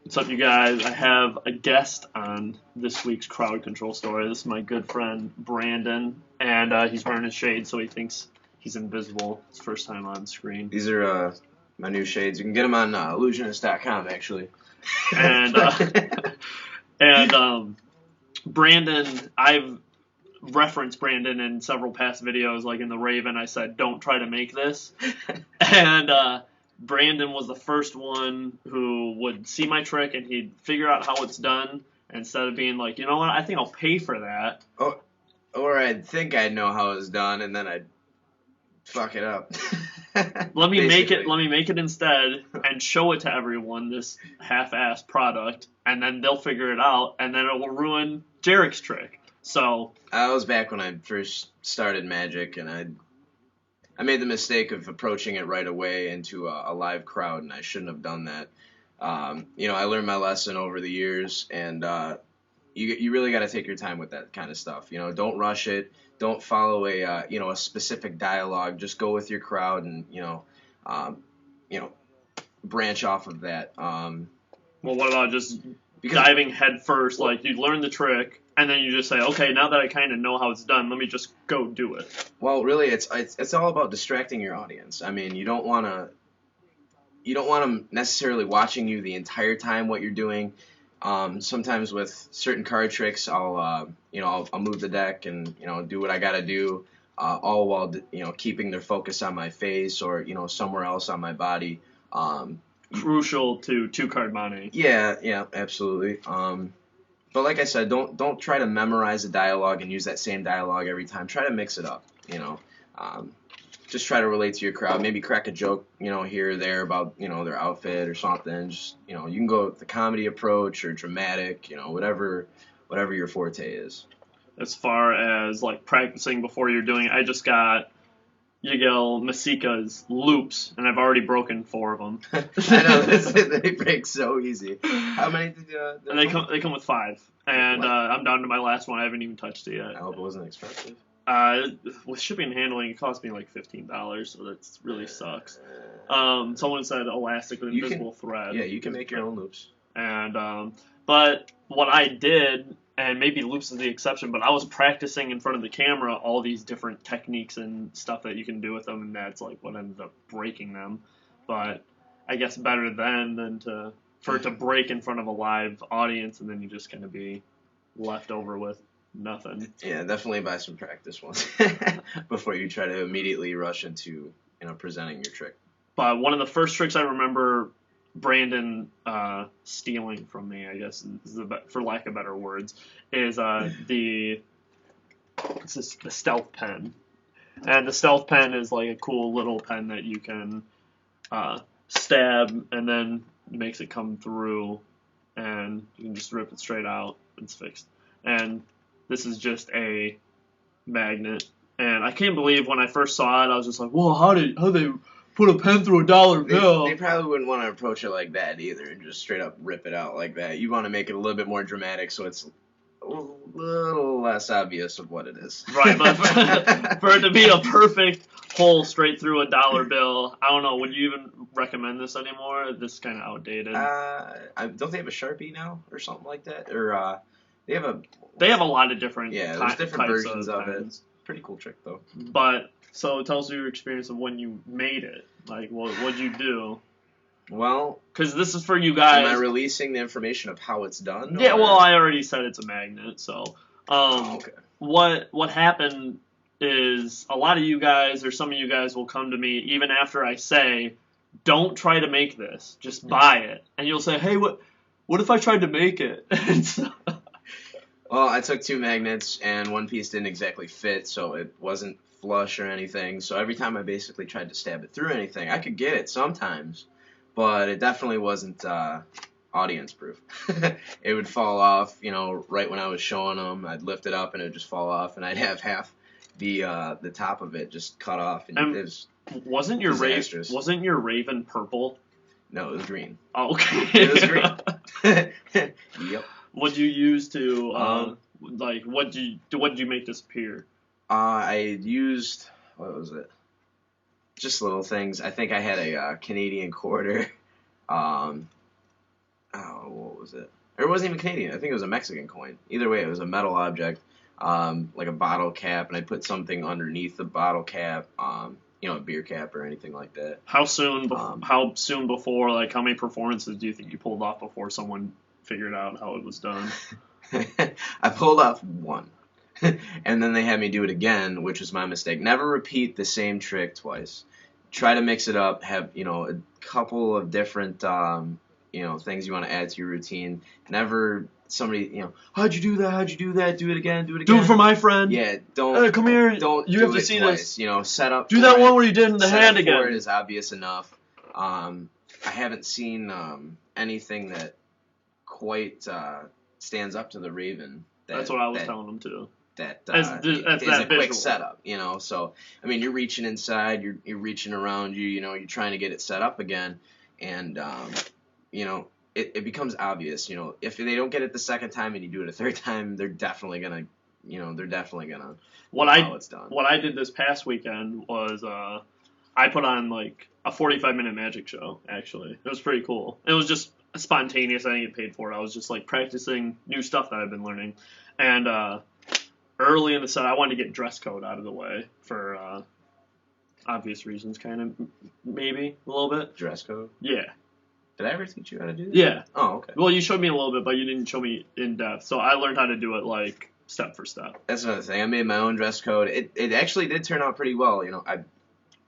What's up, you guys? I have a guest on this week's crowd control story. This is my good friend Brandon, and he's wearing his shades, so he thinks he's invisible. It's first time on screen. These are my new shades. You can get them on illusionist.com, actually. And and Brandon, I've referenced Brandon in several past videos, like in the Raven. I said, "Don't try to make this," and Brandon was the first one who would see my trick and he'd figure out how it's done instead of being like, you know what, I think I'll pay for that. Oh, or I'd think I'd know how it's done, and then I'd fuck it up. Let me make it instead and show it to everyone, this half-assed product, and then they'll figure it out, and then it will ruin Jarek's trick. So I was back when I first started Magic, and I made the mistake of approaching it right away into a live crowd, and I shouldn't have done that. I learned my lesson over the years, and you really got to take your time with that kind of stuff. Don't rush it. Don't follow a specific dialogue. Just go with your crowd, and branch off of that. Well, what about just diving head first? Like, you learn the trick, and then you just say, okay, now that I kind of know how it's done, let me just go do it. Well, really, it's all about distracting your audience. I mean, you don't want them necessarily watching you the entire time what you're doing. Sometimes with certain card tricks, I'll move the deck and do what I gotta do, all while keeping their focus on my face or somewhere else on my body. Crucial to two-card money. Yeah, absolutely. But like I said, don't try to memorize a dialogue and use that same dialogue every time. Try to mix it up. Just try to relate to your crowd. Maybe crack a joke, here or there about, their outfit or something. Just, you can go with the comedy approach or dramatic, whatever your forte is. As far as like practicing before you're doing it, I just got Yigel Masika's loops, and I've already broken 4 of them. I know, they break so easy. How many did you? And they come with 5, and I'm down to my last one. I haven't even touched it yet. I hope it wasn't expensive. With shipping and handling, it cost me like $15, so that really sucks. Someone said elastic with invisible thread. Yeah, you can make your own loops. And but what I did, and maybe loops is the exception, but I was practicing in front of the camera all these different techniques and stuff that you can do with them, and that's like what ended up breaking them. But I guess better than for it to break in front of a live audience, and then you just kind of be left over with nothing. Yeah, definitely buy some practice ones before you try to immediately rush into presenting your trick. But one of the first tricks I remember Brandon stealing from me, I guess, for lack of better words, is the stealth pen. And the stealth pen is like a cool little pen that you can stab, and then makes it come through, and you can just rip it straight out. It's fixed. And this is just a magnet. And I can't believe when I first saw it, I was just like, whoa, how they put a pen through a dollar bill? They probably wouldn't want to approach it like that either, and just straight up rip it out like that. You want to make it a little bit more dramatic so it's a little less obvious of what it is. Right, but for it to be a perfect hole straight through a dollar bill, I don't know, would you even recommend this anymore? This is kind of outdated. Don't they have a Sharpie now or something like that? Or they have a lot of different there's different versions of pens. it. Pretty cool trick though. But so tell us your experience of when you made it. Like, what'd you do? Well, because this is for you guys. Am I releasing the information of how it's done? Yeah, well, I already said it's a magnet. So, okay. What happened is a lot of you guys, or some of you guys, will come to me even after I say, "Don't try to make this. Just buy it." And you'll say, "Hey, what if I tried to make it?" Well, I took 2 magnets, and one piece didn't exactly fit, so it wasn't flush or anything. So every time I basically tried to stab it through anything, I could get it sometimes, but it definitely wasn't audience proof. It would fall off, right when I was showing them. I'd lift it up, and it would just fall off, and I'd have half the top of it just cut off. And it was wasn't your Raven purple? No, it was green. Oh, okay. It was green. Yep. What'd you use to what'd you make disappear? I used, what was it? Just little things. I think I had a Canadian quarter. was it? Or it wasn't even Canadian. I think it was a Mexican coin. Either way, it was a metal object, like a bottle cap, and I put something underneath the bottle cap, a beer cap or anything like that. How soon before, like, how many performances do you think you pulled off before someone figured out how it was done? I pulled off one. And then they had me do it again, which was my mistake. Never repeat the same trick twice. Try to mix it up. Have, a couple of different, things you want to add to your routine. Never somebody, how'd you do that? How'd you do that? Do it again. Do it again. Do it for my friend. Yeah, don't. Hey, come here. Don't. You do have to it see twice. this. Set up. Do that one where you did in the hand again. It is obvious enough. I haven't seen anything that quite stands up to the Raven. That's what I was telling them too. That is a quick setup, So I mean, you're reaching inside, you're reaching around you, you're trying to get it set up again, and it becomes obvious. If they don't get it the second time and you do it a third time, they're definitely gonna how it's done. What I did this past weekend was I put on like a 45-minute magic show. Actually, it was pretty cool. It was just spontaneous. I didn't get paid for it. I was just like practicing new stuff that I've been learning, and early in the set, I wanted to get dress code out of the way for obvious reasons, kind of, maybe, a little bit. Dress code? Yeah. Did I ever teach you how to do that? Yeah. Oh, okay. Well, you showed me a little bit, but you didn't show me in depth, so I learned how to do it, like, step for step. That's another thing. I made my own dress code. It actually did turn out pretty well.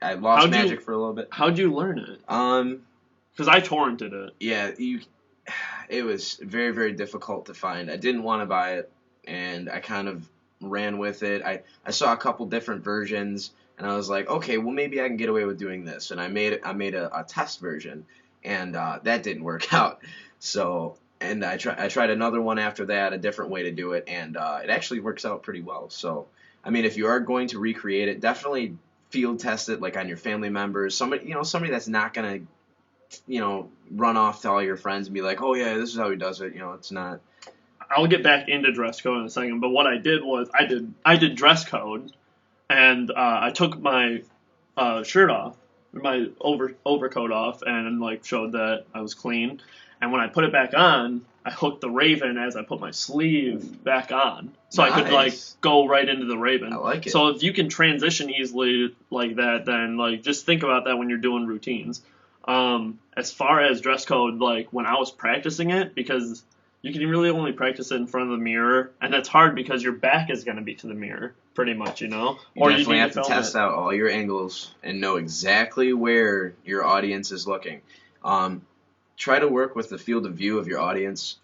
I lost magic for a little bit. How'd you learn it? Because I torrented it. Yeah, it was very, very difficult to find. I didn't want to buy it, and I kind of ran with it. I saw a couple different versions, and I was like, okay, well, maybe I can get away with doing this. And I made a test version, and that didn't work out. So, and I tried another one after that, a different way to do it, and it actually works out pretty well. So, I mean, if you are going to recreate it, definitely field test it, like on your family members, somebody that's not gonna, run off to all your friends and be like, oh yeah, this is how he does it. It's not. I'll get back into dress code in a second, but what I did was I did dress code, and I took my shirt off, my overcoat off, and like showed that I was clean. And when I put it back on, I hooked the Raven as I put my sleeve back on, so nice. I could like go right into the Raven. I like it. So if you can transition easily like that, then like just think about that when you're doing routines. As far as dress code, like when I was practicing it, because you can really only practice it in front of the mirror, and that's hard because your back is going to be to the mirror, pretty much, You or definitely you have to test out all your angles and know exactly where your audience is looking. Try to work with the field of view of your audience.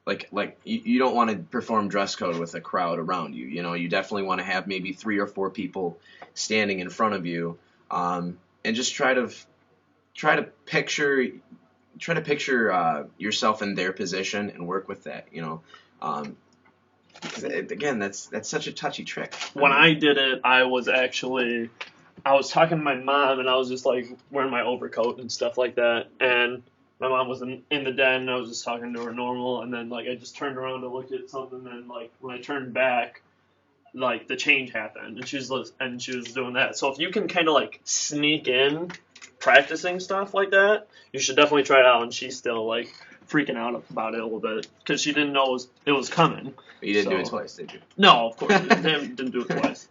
Like you don't want to perform dress code with a crowd around you. You definitely want to have maybe 3 or 4 people standing in front of you, and just try to picture yourself in their position and work with that. Again, that's such a touchy trick. When I did it, I was talking to my mom, and I was just like wearing my overcoat and stuff like that, and my mom was in the den, and I was just talking to her normal, and then like I just turned around to look at something, and like when I turned back, like the change happened, and she was doing that. So if you can kind of like sneak in practicing stuff like that, you should definitely try it out. And she's still like freaking out about it a little bit because she didn't know it was coming. But you didn't do it twice, did you? No, of course didn't do it twice.